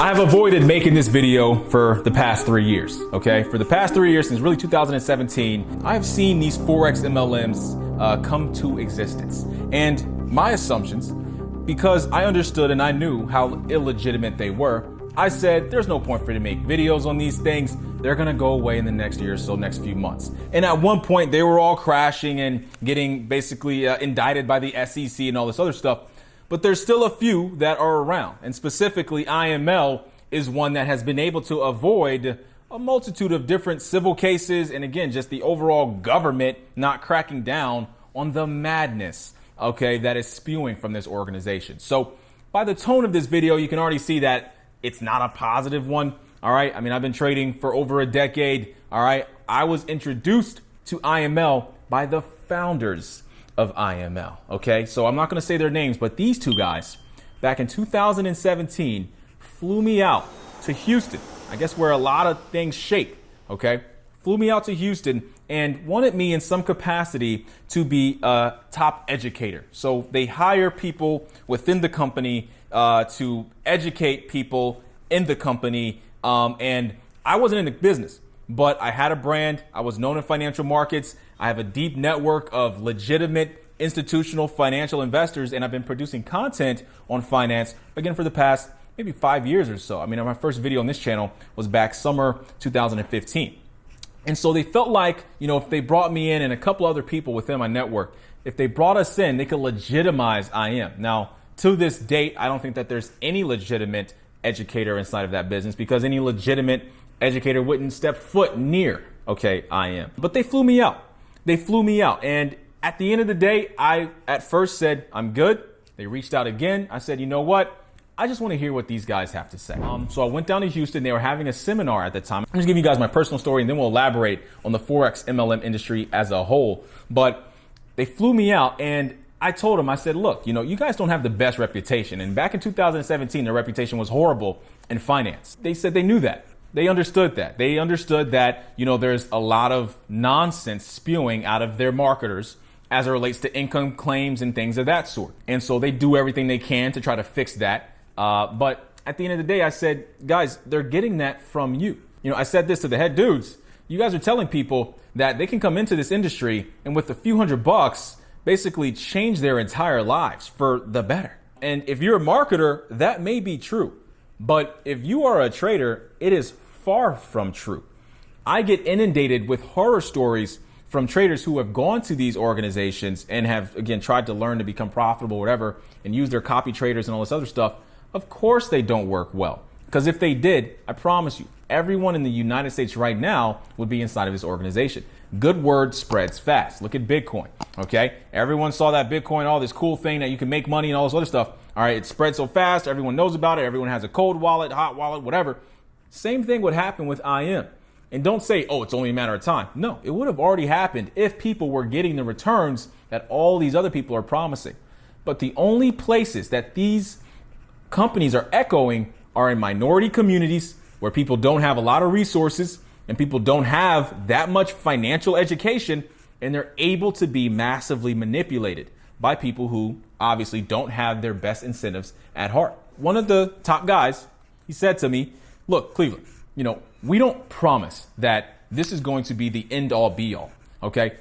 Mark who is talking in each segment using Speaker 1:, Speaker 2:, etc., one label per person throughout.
Speaker 1: I have avoided making this video for the past 3 years, okay? For the past 3 years, since really 2017, I've seen these Forex MLMs come to existence. And my assumptions, because I understood and I knew how illegitimate they were, I said, there's no point for me to make videos on these things. They're gonna go away in the next year or so, next few months. And at one point, they were all crashing and getting basically indicted by the SEC and all this other stuff. But there's still a few that are around. And specifically, IML is one that has been able to avoid a multitude of different civil cases. And again, just the overall government not cracking down on the madness, okay, that is spewing from this organization. So by the tone of this video, you can already see that it's not a positive one. All right. I mean, I've been trading for over a decade. All right. I was introduced to IML by the founders of IML. Okay. So I'm not going to say their names, but these two guys back in 2017 flew me out to Houston. I guess where a lot of things shake. Okay. Flew me out to Houston and wanted me in some capacity to be a top educator. So they hire people within the company to educate people in the company. And I wasn't in the business, but I had a brand. I was known in financial markets. I have a deep network of legitimate institutional financial investors, and I've been producing content on finance, again, for the past maybe 5 years or so. I mean, my first video on this channel was back summer 2015. And so they felt like, if they brought me in and a couple other people within my network, if they brought us in, they could legitimize IM. Now, to this date, I don't think that there's any legitimate educator inside of that business, because any legitimate educator wouldn't step foot near, okay, IM. But they flew me out. They flew me out. And at the end of the day, I at first said, I'm good. They reached out again. I said, you know what? I just want to hear what these guys have to say. So I went down to Houston. They were having a seminar at the time. I'm just giving you guys my personal story, and then we'll elaborate on the Forex MLM industry as a whole. But they flew me out, and I told them, I said, look, you guys don't have the best reputation. And back in 2017, their reputation was horrible in finance. They said they knew that. They understood that. They understood that, there's a lot of nonsense spewing out of their marketers as it relates to income claims and things of that sort. And so they do everything they can to try to fix that. But at the end of the day, I said, guys, they're getting that from you. I said this to the head dudes. You guys are telling people that they can come into this industry and with a few $100 basically change their entire lives for the better. And if you're a marketer, that may be true. But if you are a trader, it is far from true. I get inundated with horror stories from traders who have gone to these organizations and have, again, tried to learn to become profitable, whatever, and use their copy traders and all this other stuff. Of course they don't work well. Because if they did, I promise you, everyone in the United States right now would be inside of this organization. Good word spreads fast. Look at Bitcoin, okay? Everyone saw that Bitcoin, all this cool thing that you can make money and all this other stuff. All right, it spread so fast, everyone knows about it. Everyone has a cold wallet, hot wallet, whatever. Same thing would happen with IM. And don't say, oh, it's only a matter of time. No, it would have already happened if people were getting the returns that all these other people are promising. But the only places that these companies are echoing are in minority communities where people don't have a lot of resources and people don't have that much financial education, and they're able to be massively manipulated by people who obviously don't have their best incentives at heart. One of the top guys, he said to me, look, Cleveland, we don't promise that this is going to be the end all be all. Okay.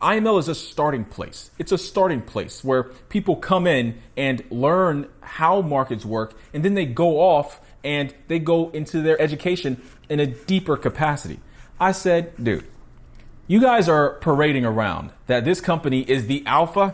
Speaker 1: IML is a starting place. It's a starting place where people come in and learn how markets work, and then they go off and they go into their education in a deeper capacity. I said, dude, you guys are parading around that this company is the alpha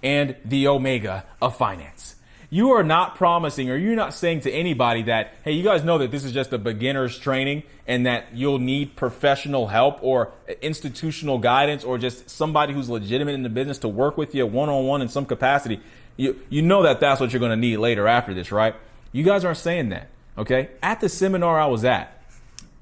Speaker 1: and the omega of finance. You are not promising, or you're not saying to anybody that, hey, you guys know that this is just a beginner's training and that you'll need professional help or institutional guidance or just somebody who's legitimate in the business to work with you one-on-one in some capacity. You know that that's what you're going to need later after this, right? You guys aren't saying that, okay? At the seminar I was at,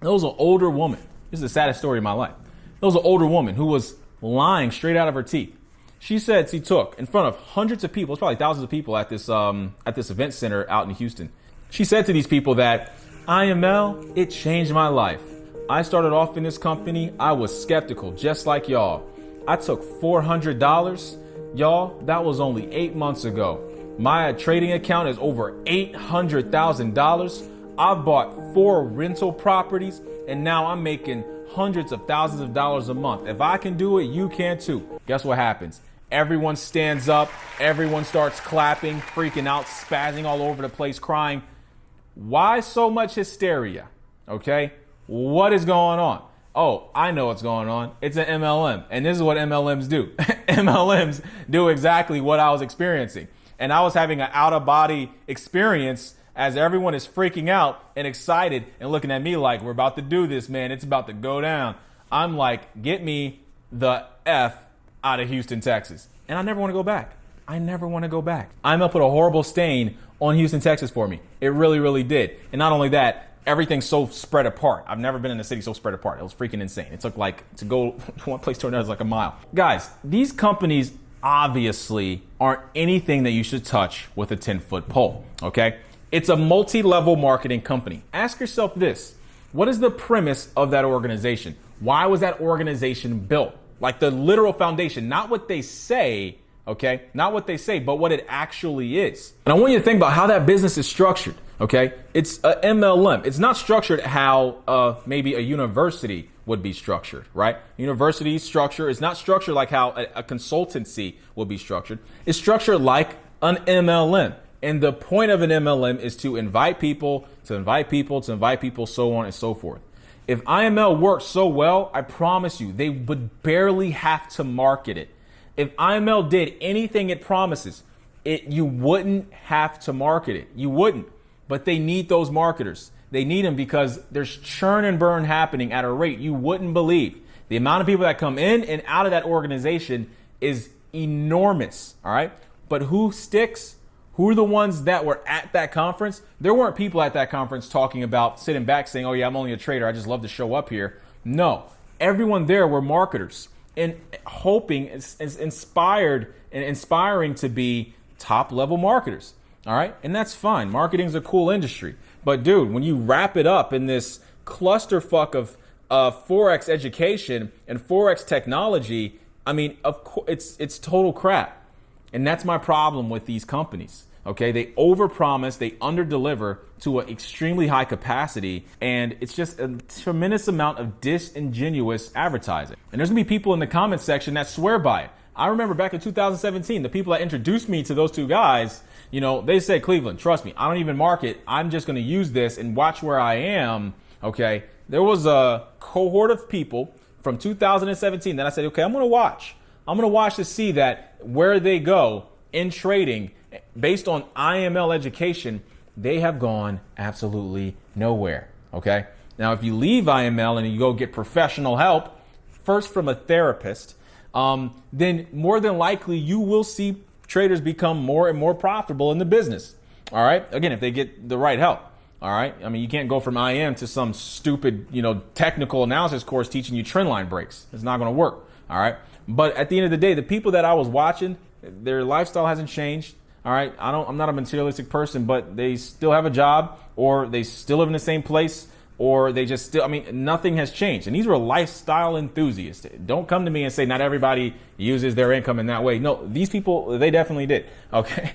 Speaker 1: there was an older woman. This is the saddest story of my life. There was an older woman who was lying straight out of her teeth. She said she took in front of hundreds of people, it's probably thousands of people at this event center out in Houston. She said to these people that IML, it changed my life. I started off in this company. I was skeptical, just like y'all. I took $400. Y'all, that was only 8 months ago. My trading account is over $800,000. I bought 4 rental properties, and now I'm making hundreds of thousands of dollars a month. If I can do it, you can too. Guess what happens? Everyone stands up, everyone starts clapping, freaking out, spazzing all over the place, crying. Why so much hysteria? Okay, what is going on? Oh, I know what's going on. It's an MLM, and this is what MLMs do. MLMs do exactly what I was experiencing, and I was having an out-of-body experience as everyone is freaking out and excited and looking at me like, we're about to do this, man. It's about to go down. I'm like, get me the F out of Houston, Texas. And I never want to go back. I never want to go back. IML put a horrible stain on Houston, Texas for me. It really, really did. And not only that, everything's so spread apart. I've never been in a city so spread apart. It was freaking insane. It took like, to go one place to another is like a mile. Guys, these companies obviously aren't anything that you should touch with a 10-foot pole, okay? It's a multi-level marketing company. Ask yourself this. What is the premise of that organization? Why was that organization built? Like the literal foundation, not what they say, okay? Not what they say, but what it actually is. And I want you to think about how that business is structured, okay? It's a MLM. It's not structured how maybe a university would be structured, right? University structure is not structured like how a consultancy would be structured. It's structured like an MLM. And the point of an MLM is to invite people, so on and so forth. If IML works so well, I promise you, they would barely have to market it. If IML did anything it promises, you wouldn't have to market it. You wouldn't. But they need those marketers. They need them because there's churn and burn happening at a rate you wouldn't believe. The amount of people that come in and out of that organization is enormous. All right. But who sticks? Who are the ones that were at that conference? There weren't people at that conference talking about sitting back saying, oh yeah, I'm only a trader. I just love to show up here. No, everyone there were marketers and hoping, it's inspired and inspiring to be top level marketers. All right. And that's fine. Marketing is a cool industry. But dude, when you wrap it up in this clusterfuck of Forex education and Forex technology, I mean, of course, it's total crap. And that's my problem with these companies. Okay, they overpromise, they underdeliver to an extremely high capacity, and it's just a tremendous amount of disingenuous advertising. And there's gonna be people in the comments section that swear by it. I remember back in 2017, the people that introduced me to those two guys, you know, they said, Cleveland, trust me, I don't even market. I'm just gonna use this and watch where I am. Okay, there was a cohort of people from 2017 that I said, okay, I'm gonna watch to see that where they go in trading based on IML education, they have gone absolutely nowhere. Okay. Now, if you leave IML and you go get professional help, first from a therapist, then more than likely you will see traders become more and more profitable in the business. All right. Again, if they get the right help. All right. I mean, you can't go from IM to some stupid, technical analysis course teaching you trend line breaks. It's not going to work. All right. But at the end of the day, the people that I was watching, their lifestyle hasn't changed. All right. I'm not a materialistic person, but they still have a job, or they still live in the same place, or they just still, nothing has changed. And these were lifestyle enthusiasts. Don't come to me and say not everybody uses their income in that way. No, these people, they definitely did. Okay.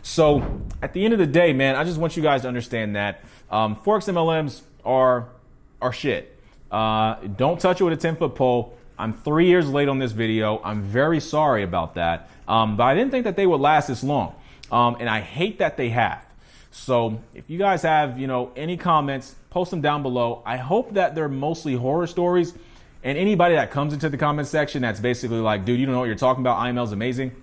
Speaker 1: So at the end of the day, man, I just want you guys to understand that Forex MLMs are shit. Don't touch it with a 10-foot pole. I'm 3 years late on this video. I'm very sorry about that. But I didn't think that they would last this long. And I hate that they have. So if you guys have, any comments, post them down below. I hope that they're mostly horror stories. And anybody that comes into the comment section that's basically like, dude, you don't know what you're talking about. IML's amazing.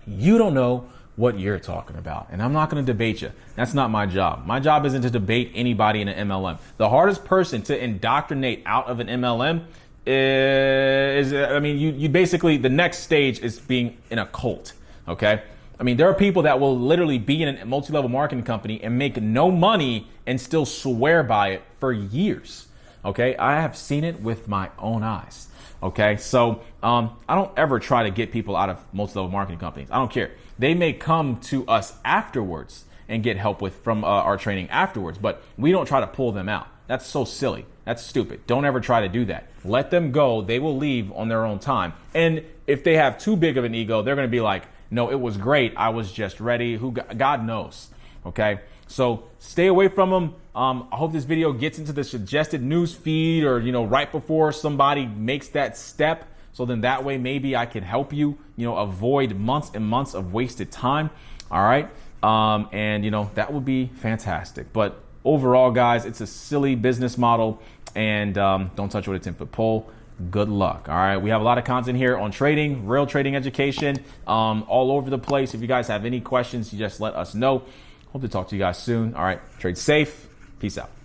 Speaker 1: You don't know what you're talking about. And I'm not going to debate you. That's not my job. My job isn't to debate anybody in an MLM. The hardest person to indoctrinate out of an MLM you basically, the next stage is being in a cult. Okay. There are people that will literally be in a multi-level marketing company and make no money and still swear by it for years. Okay. I have seen it with my own eyes. Okay. So, I don't ever try to get people out of multi-level marketing companies. I don't care. They may come to us afterwards and get help from our training afterwards, but we don't try to pull them out. That's so silly. That's stupid. Don't ever try to do that. Let them go. They will leave on their own time. And if they have too big of an ego, they're going to be like, no, it was great. I was just ready. God knows. Okay. So stay away from them. I hope this video gets into the suggested news feed, or, right before somebody makes that step. So then that way, maybe I can help you, avoid months and months of wasted time. All right. And that would be fantastic. But overall, guys, it's a silly business model, and don't touch with a 10-foot pole. Good luck. All right. We have a lot of content here on trading, real trading education, all over the place. If you guys have any questions, you just let us know. Hope to talk to you guys soon. All right. Trade safe. Peace out.